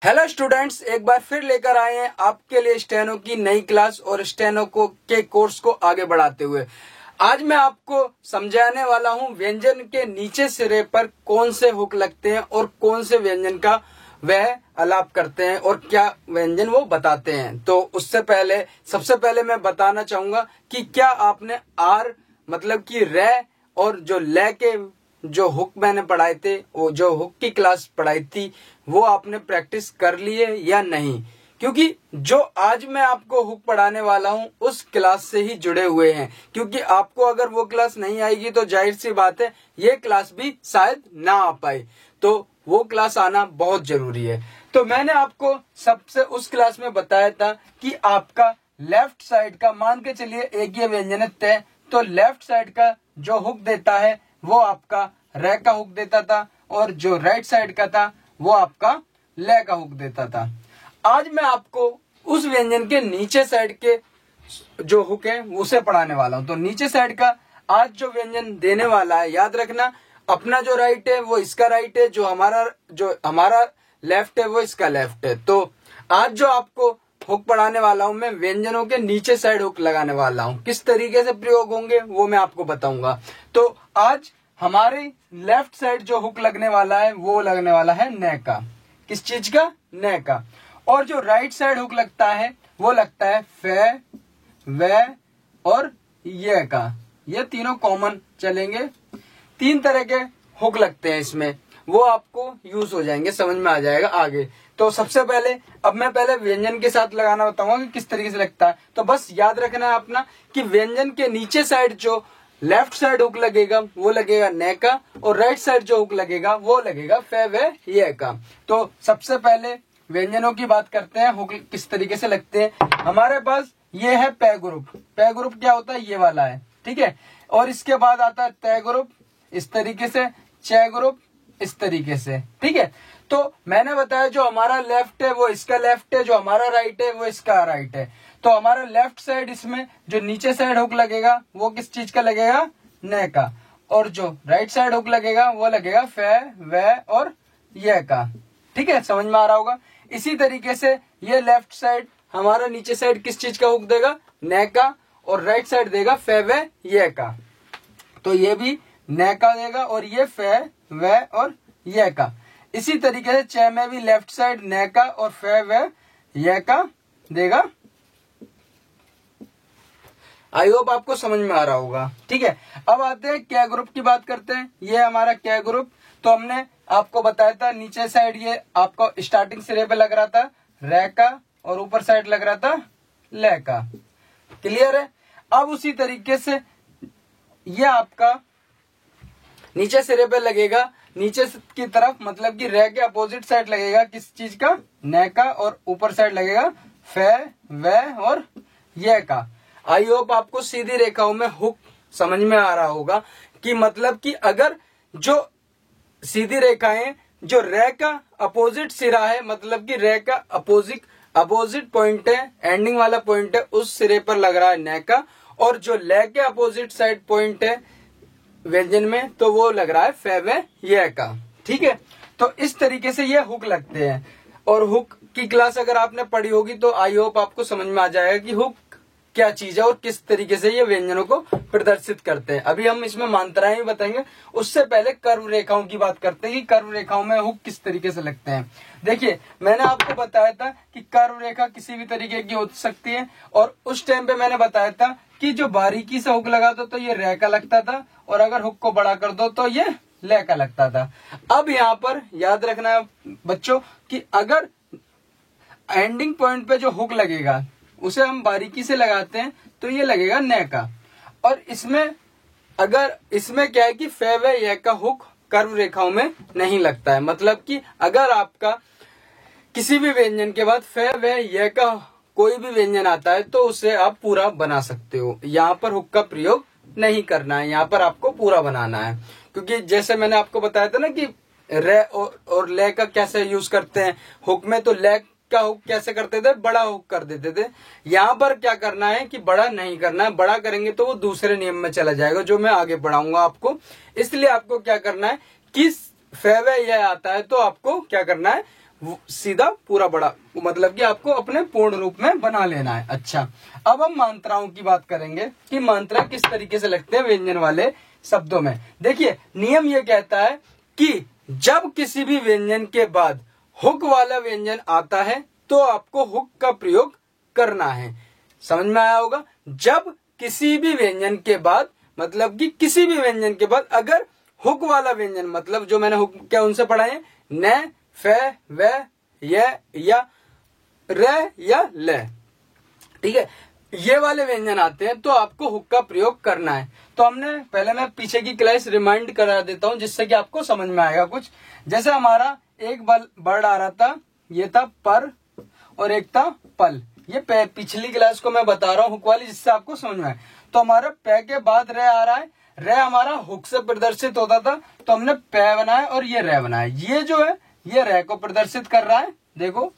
Hello students, एक बार फिर लेकर आए हैं आपके लिए स्टेनो की नई क्लास और स्टेनो के कोर्स को आगे बढ़ाते हुए। आज मैं आपको समझाने वाला हूं व्यंजन के नीचे सिरे पर कौन से हुक लगते हैं और कौन से व्यंजन का वह आलाप करते हैं और क्या व्यंजन वो बताते हैं। तो उससे पहले सबसे पहले मैं बताना चाहूंगा कि क्या आपने आर मतलब कि रे और जो ले के जो हुक मैंने पढ़ाए थे, वो जो हुक की क्लास पढ़ाई थी, वो आपने प्रैक्टिस कर लिए या नहीं। क्योंकि जो आज मैं आपको हुक पढ़ाने वाला हूं उस क्लास से ही जुड़े हुए हैं। क्योंकि आपको अगर वो क्लास नहीं आएगी तो जाहिर सी बात है ये क्लास भी शायद ना आ पाए, तो वो क्लास आना बहुत जरूरी है। तो मैंने आपको सबसे उस क्लास में बताया था कि आपका लेफ्ट साइड का मान के चलिए एक ये व्यंजन है, तो लेफ्ट साइड का जो हुक देता है वो आपका रे का हुक देता था और जो राइट साइड का था वो आपका ले का हुक देता था। आज मैं आपको उस व्यंजन के नीचे साइड के जो हुक है उसे पढ़ाने वाला हूं। तो नीचे साइड का आज जो व्यंजन देने वाला है, याद रखना अपना जो राइट है वो इसका राइट है, जो हमारा लेफ्ट है वो इसका लेफ्ट है। तो आज जो आपको हुक पढ़ाने वाला हूं मैं व्यंजनों के नीचे साइड हुक लगाने वाला हूं। किस तरीके से प्रयोग होंगे वो मैं आपको बताऊंगा। तो आज हमारे लेफ्ट साइड जो हुक लगने वाला है वो लगने वाला है ने का। किस चीज का? ने का। और जो राइट साइड हुक लगता है वो लगता है फे, वे और ये का। ये तीनों कॉमन चलेंगे। तीन तरह के हुक लगते हैं इसमें, वो आपको यूज हो जाएंगे, समझ में आ जाएगा आगे। तो सबसे पहले अब मैं पहले व्यंजन के साथ लगाना बताऊंगा कि किस तरीके से लगता है। तो बस याद रखना है अपना कि व्यंजन के नीचे साइड जो लेफ्ट साइड हुक लगेगा वो लगेगा ने का और राइट साइड जो हुक लगेगा वो लगेगा फे, वे, ये का। तो सबसे पहले व्यंजनों की बात करते हैं, हुक किस तरीके से लगते हैं। हमारे पास ये है पे ग्रुप। पे ग्रुप क्या होता है? ये वाला है, ठीक है। और इसके बाद आता है ते ग्रुप इस तरीके से, चे ग्रुप इस तरीके से, ठीक है। तो मैंने बताया जो हमारा लेफ्ट है वो इसका लेफ्ट है, जो हमारा राइट है वो इसका राइट है। तो हमारा लेफ्ट साइड इसमें जो नीचे साइड हुक लगेगा वो किस चीज का लगेगा? ने का। और जो राइट साइड हुक लगेगा वो लगेगा फे, वे और ये का, ठीक है। समझ में आ रहा होगा। इसी तरीके से ये लेफ्ट साइड हमारा नीचे साइड किस चीज का हुक देगा? ने का। और राइट साइड देगा फे, वे, ये का। तो ये भी ने का देगा और ये फे, वे और ये का। इसी तरीके से चे में भी लेफ्ट साइड ने का और फे, वे, ये का देगा। आई होप आपको समझ में आ रहा होगा, ठीक है। अब आते हैं क्या ग्रुप की बात करते हैं। ये हमारा क्या ग्रुप, तो हमने आपको बताया था नीचे साइड ये आपको स्टार्टिंग सिरे पे लग रहा था रे का और ऊपर साइड लग रहा था ले का। क्लियर है। अब उसी तरीके से ये आपका नीचे सिरे पे लगेगा, नीचे की तरफ मतलब कि रे के अपोजिट साइड लगेगा किस चीज का? ने का। और ऊपर साइड लगेगा फे, वे और ये का। आई होप आपको सीधी रेखाओं में हुक समझ में आ रहा होगा कि मतलब कि अगर जो सीधी रेखाएं जो रे का अपोजिट सिरा है, मतलब कि रे का अपोजिट पॉइंट है, एंडिंग वाला पॉइंट है, उस सिरे पर लग रहा है ने का। और जो ले के अपोजिट साइड पॉइंट है व्यंजन में तो वो लग रहा है फे, वे, ये का, ठीक है। तो इस तरीके से ये हुक लगते हैं। और हुक की क्लास अगर आपने पढ़ी होगी तो आई होप आपको समझ में आ जाएगा कि हुक क्या चीज है और किस तरीके से ये व्यंजनों को प्रदर्शित करते हैं। अभी हम इसमें मात्राएं भी बताएंगे, उससे पहले कर्व रेखाओं की बात करते हैं कि कर्व रेखाओं में हुक किस तरीके से लगते हैं। देखिए मैंने आपको बताया था कि कर्व रेखा किसी भी तरीके की हो सकती है और उस टाइम पे मैंने बताया था कि जो बारीकी से हुक लगा दो तो ये रे का लगता था और अगर हुक को बड़ा कर दो तो ये ले का लगता था। अब यहाँ पर याद रखना बच्चों कि अगर एंडिंग पॉइंट पे जो हुक लगेगा उसे हम बारीकी से लगाते हैं तो ये लगेगा ने का। और इसमें क्या है कि फे, वे, ये का हुक कर्व रेखाओं में नहीं लगता है। मतलब कि अगर आपका किसी भी व्यंजन के बाद फे, वे, ये का कोई भी व्यंजन आता है तो उसे आप पूरा बना सकते हो। यहाँ पर हुक का प्रयोग नहीं करना है, यहाँ पर आपको पूरा बनाना है। क्योंकि जैसे मैंने आपको बताया था ना कि रे और ले का कैसे यूज करते हैं हुक में, तो ले का हुक कैसे करते थे? बड़ा हुक कर देते थे। यहाँ पर क्या करना है कि बड़ा नहीं करना है, बड़ा करेंगे तो वो दूसरे नियम में चला जाएगा जो मैं आगे पढ़ाऊंगा आपको। इसलिए आपको क्या करना है कि फे, वे, ये आता है तो आपको क्या करना है सीधा पूरा बड़ा, मतलब कि आपको अपने पूर्ण रूप में बना लेना है। अच्छा, अब हम मात्राओं की बात करेंगे कि मात्रा किस तरीके से लगते हैं व्यंजन वाले शब्दों में। देखिए, नियम ये कहता है कि जब किसी भी व्यंजन के बाद हुक वाला व्यंजन आता है तो आपको हुक का प्रयोग करना है। समझ में आया होगा? जब किसी भी व्यंजन के बाद, मतलब कि किसी भी व्यंजन के बाद अगर हुक वाला व्यंजन, मतलब जो मैंने हुक क्या उनसे पढ़ा है, न, फ, व, य, या, र या ल, ठीक है, ये वाले व्यंजन आते हैं तो आपको हुक का प्रयोग करना है। तो हमने पहले, मैं पीछे की क्लास रिमाइंड करा देता हूं जिससे कि आपको समझ में आएगा कुछ। जैसे हमारा एक वर्ड आ रहा था, ये था पर और एक था पल। ये पिछली क्लास को मैं बता रहा हूँ हुक वाली, जिससे आपको समझ में आए। तो हमारा प के बाद र आ रहा है, र हमारा हुक से प्रदर्शित होता था तो हमने प बनाया और ये र बनाया। ये जो है ये र को प्रदर्शित कर रहा है, देखो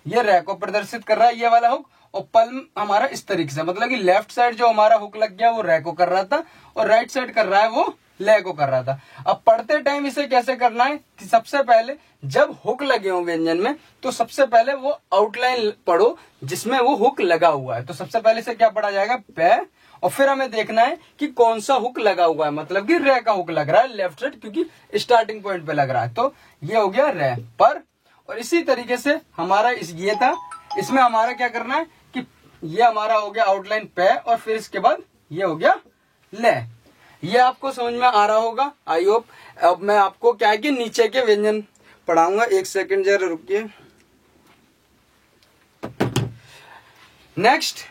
ये र को प्रदर्शित कर रहा है ये वाला हुक। और पल हमारा इस तरीके से, मतलब कि लेफ्ट साइड जो हमारा हुक लग गया वो र को कर रहा था और राइट साइड कर रहा है वो ले को कर रहा था। अब पढ़ते टाइम इसे कैसे करना है कि सबसे पहले जब हुक लगे हो व्यंजन में तो सबसे पहले वो आउटलाइन पढ़ो जिसमें वो हुक लगा हुआ है। तो सबसे पहले से क्या पढ़ा जाएगा, प, और फिर हमें देखना है कि कौन सा हुक लगा हुआ है, मतलब कि रे का हुक लग रहा है लेफ्ट साइड, क्योंकि स्टार्टिंग पॉइंट पे लग रहा है। तो ये हो गया रे पर। और इसी तरीके से हमारा ये था, इसमें हमारा क्या करना है कि ये हमारा हो गया आउटलाइन पे और फिर इसके बाद ये हो गया ले। ये आपको समझ में आ रहा होगा, आई होप। अब मैं आपको क्या है कि नीचे के व्यंजन पढ़ाऊंगा, एक सेकंड जरा रुकिए। नेक्स्ट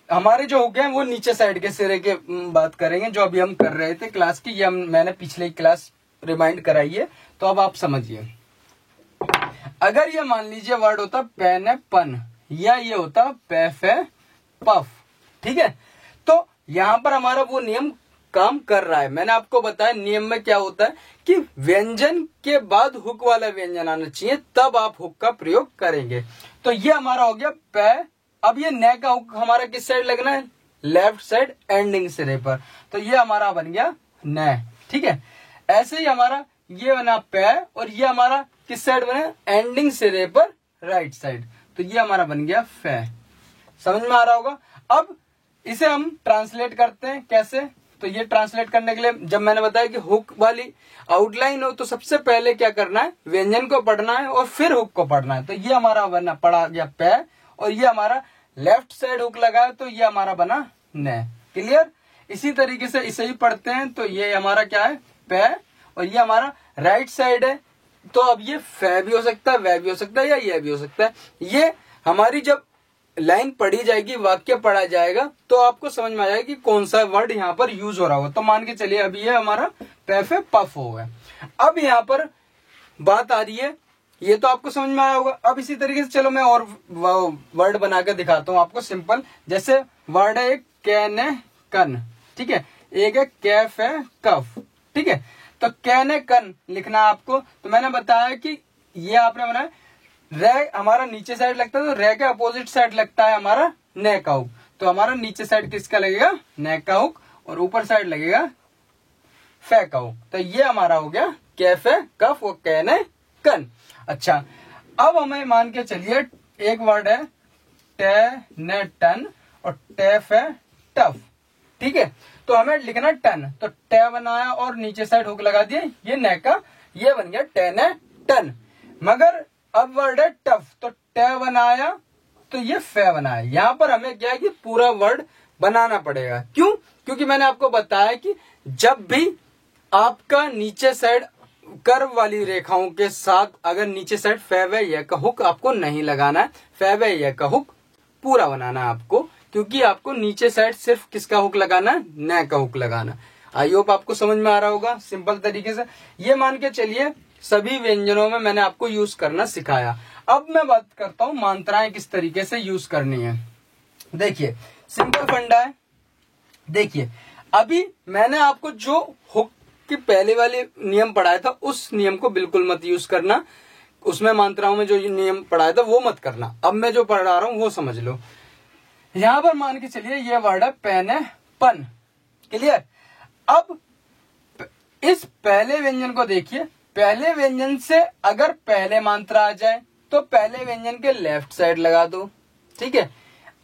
हमारे जो हो गए वो नीचे साइड के सिरे के बात करेंगे, जो अभी हम कर रहे थे क्लास की। ये मैंने पिछले क्लास रिमाइंड कराई है, तो अब आप समझिए। अगर ये मान लीजिए वर्ड होता पेन पन, या ये होता पैफ पफ, ठीक है, तो यहां पर हमारा वो नियम काम कर रहा है। मैंने आपको बताया नियम में क्या होता है कि व्यंजन के बाद हुक वाला व्यंजन आना चाहिए, तब आप हुक का प्रयोग करेंगे। तो ये हमारा हो गया पे। अब ये न का हुक हमारा किस साइड लगना है, लेफ्ट साइड एंडिंग सिरे पर। तो ये हमारा बन गया न, ठीक है। ऐसे ही हमारा ये बना पे और ये हमारा किस साइड बना, एंडिंग सिरे पर राइट साइड। तो ये हमारा बन गया फे। समझ में आ रहा होगा। अब इसे हम ट्रांसलेट करते हैं कैसे। तो ये ट्रांसलेट करने के लिए जब मैंने बताया कि हुक वाली आउटलाइन हो तो सबसे पहले क्या करना है, व्यंजन को पढ़ना है और फिर हुक को पढ़ना है। तो ये हमारा बना पढ़ा गया पे और ये हमारा लेफ्ट साइड हुक लगा है तो ये हमारा बना न। क्लियर। इसी तरीके से इसे ही पढ़ते हैं। तो ये हमारा क्या है, पे, और ये हमारा राइट साइड है। तो अब ये फे भी हो सकता है, वह भी हो सकता है, या ये भी हो सकता है। ये हमारी जब लाइन पढ़ी जाएगी, वाक्य पढ़ा जाएगा, तो आपको समझ में आ जाएगा कि कौन सा वर्ड यहाँ पर यूज हो रहा होगा। तो मान के चलिए अभी ये हमारा पैफे पफ हो गया। अब यहाँ पर बात आ रही है, ये तो आपको समझ में आया होगा। अब इसी तरीके से चलो मैं और वर्ड बना के दिखाता हूँ आपको सिंपल। जैसे वर्ड है एक कैने कन, ठीक है, एक है कैफ है कफ, ठीक है। तो कैने कन लिखना है आपको। तो मैंने बताया कि ये आपने बनाया रे हमारा नीचे साइड लगता है, तो रे के अपोजिट साइड लगता है हमारा ने का हुक। तो हमारा नीचे साइड किसका लगेगा, ने का हुक, और ऊपर साइड लगेगा फे का हुक। तो ये हमारा हो गया कैफे कफ और कैने कन। अच्छा, अब हमें मान के चलिए एक वर्ड है टे ने टन और टेफ है टफ, ठीक है। तो हमें लिखना टन, तो टे बनाया और नीचे साइड हुक लगा दिए, ये ने का, ये बन गया टे ने टन। मगर अब वर्ड है टफ, तो टे बनाया तो ये फे बनाया। यहां पर हमें क्या है कि पूरा वर्ड बनाना पड़ेगा। क्यों? क्योंकि मैंने आपको बताया कि जब भी आपका नीचे साइड कर्व वाली रेखाओं के साथ अगर नीचे साइड फे व ये का हुक आपको नहीं लगाना है, फे व ये का हुक पूरा बनाना है आपको, क्योंकि आपको नीचे साइड सिर्फ किसका हुक लगाना है, न का हुक लगाना। आई होप आपको समझ में आ रहा होगा सिंपल तरीके से। ये मान के चलिए सभी व्यंजनों में मैंने आपको यूज करना सिखाया। अब मैं बात करता हूं मात्राएं किस तरीके से यूज करनी है। देखिए सिंपल फंडा है। देखिए अभी मैंने आपको जो हुक की पहले वाले नियम पढ़ाया था उस नियम को बिल्कुल मत यूज करना, उसमें मात्राओं में जो नियम पढ़ाया था वो मत करना। अब मैं जो पढ़ा रहा हूं वो समझ लो। यहां पर मान के चलिए ये वर्ड है पेन है पन, क्लियर। अब इस पहले व्यंजन को देखिए, पहले व्यंजन से अगर पहले मात्रा आ जाए तो पहले व्यंजन के लेफ्ट साइड लगा दो, ठीक है।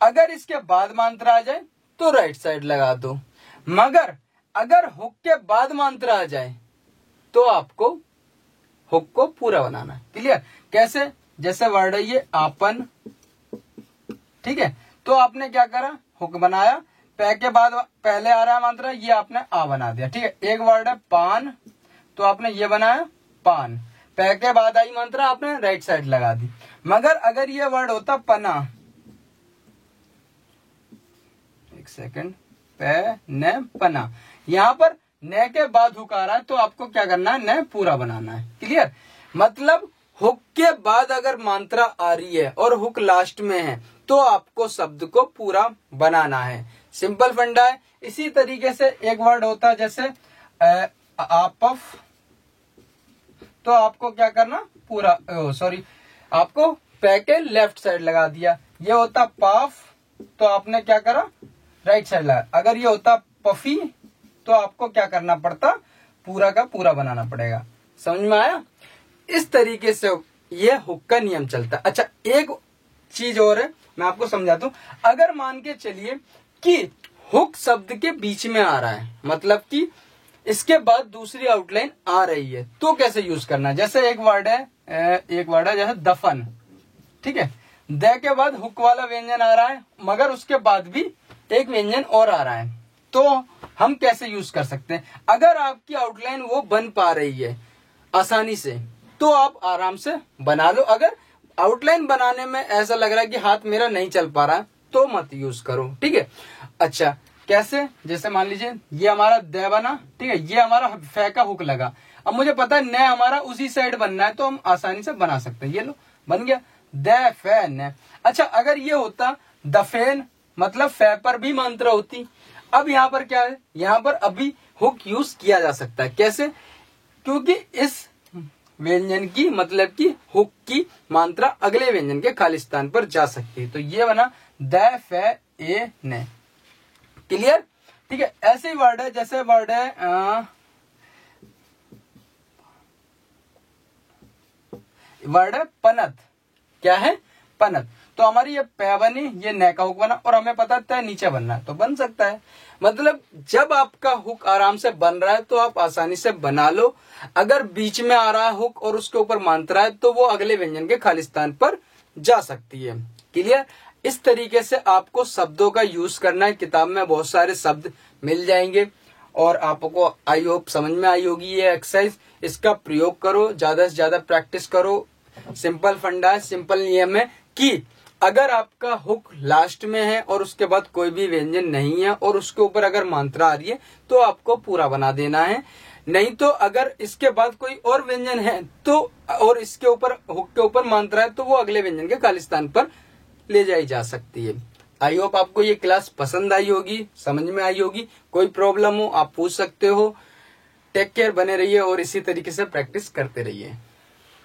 अगर इसके बाद मात्रा आ जाए तो राइट साइड लगा दो। मगर अगर हुक के बाद मात्रा आ जाए तो आपको हुक को पूरा बनाना है। क्लियर? कैसे? जैसे वर्ड है ये आपन, ठीक है। तो आपने क्या करा, हुक बनाया, पै के बाद पहले आ रहा है मात्रा, ये आपने आ बना दिया, ठीक है। एक वर्ड है पान, तो आपने ये बनाया पान, पै के बाद आई मात्रा आपने राइट साइड लगा दी। मगर अगर ये वर्ड होता पना, एक सेकंड, पै न पना, यहां पर न के बाद हुक आ रहा है तो आपको क्या करना है, न पूरा बनाना है। क्लियर? मतलब हुक के बाद अगर मात्रा आ रही है और हुक लास्ट में है तो आपको शब्द को पूरा बनाना है। सिंपल फंडा है। इसी तरीके से एक वर्ड होता है जैसे आपफ, तो आपको क्या करना, पूरा आपको पै के लेफ्ट साइड लगा दिया। ये होता पाफ, तो आपने क्या करा, राइट साइड लगा। अगर ये होता पफी तो आपको क्या करना पड़ता, पूरा का पूरा बनाना पड़ेगा। समझ में आया? इस तरीके से ये हुक का नियम चलता है। अच्छा, एक चीज और है, मैं आपको समझाता हूं। अगर मान के चलिए कि हुक शब्द के बीच में आ रहा है, मतलब कि इसके बाद दूसरी आउटलाइन आ रही है, तो कैसे यूज करना है। जैसे एक वर्ड है जैसे दफन, ठीक है। द के बाद हुक वाला व्यंजन आ रहा है मगर उसके बाद भी एक व्यंजन और आ रहा है, तो हम कैसे यूज कर सकते हैं। अगर आपकी आउटलाइन वो बन पा रही है आसानी से तो आप आराम से बना लो। अगर आउटलाइन बनाने में ऐसा लग रहा है कि हाथ मेरा नहीं चल पा रहा है तो मत यूज करो, ठीक है। अच्छा, कैसे? जैसे मान लीजिए ये हमारा द बना, ठीक है, ये हमारा फै का हुक लगा। अब मुझे पता है न हमारा उसी साइड बनना है तो हम आसानी से बना सकते हैं। ये लो, बन गया द फै न। अच्छा, अगर ये होता दफेन, मतलब फै पर भी मात्रा होती। अब यहाँ पर क्या है, यहाँ पर अभी हुक यूज किया जा सकता है। कैसे? क्योंकि इस व्यंजन की मतलब कि हुक की मात्रा अगले व्यंजन के खाली स्थान पर जा सकती है। तो ये बना द फै ए न। क्लियर? ठीक है। ऐसे ही वर्ड है, जैसे वर्ड है पनत। क्या है? पनत। तो हमारी ये पै बनी, ये न का हुक बना और हमें पता है नीचे बनना है तो बन सकता है। मतलब जब आपका हुक आराम से बन रहा है तो आप आसानी से बना लो। अगर बीच में आ रहा है हुक और उसके ऊपर मात्रा है तो वो अगले व्यंजन के खाली स्थान पर जा सकती है। क्लियर? इस तरीके से आपको शब्दों का यूज करना है। किताब में बहुत सारे शब्द मिल जाएंगे और आपको आई होप समझ में आई होगी ये एक्सरसाइज। इसका प्रयोग करो, ज्यादा से ज्यादा प्रैक्टिस करो। सिंपल फंडा है, सिंपल नियम है कि अगर आपका हुक लास्ट में है और उसके बाद कोई भी व्यंजन नहीं है और उसके ऊपर अगर मात्रा आ रही है तो आपको पूरा बना देना है। नहीं तो अगर इसके बाद कोई और व्यंजन है तो और इसके ऊपर हुक के ऊपर मात्रा है तो वो अगले व्यंजन के खाली स्थान पर ले जाई जा सकती है। आई होप आपको ये क्लास पसंद आई होगी, समझ में आई होगी। कोई प्रॉब्लम हो आप पूछ सकते हो। टेक केयर, बने रहिए और इसी तरीके से प्रैक्टिस करते रहिए।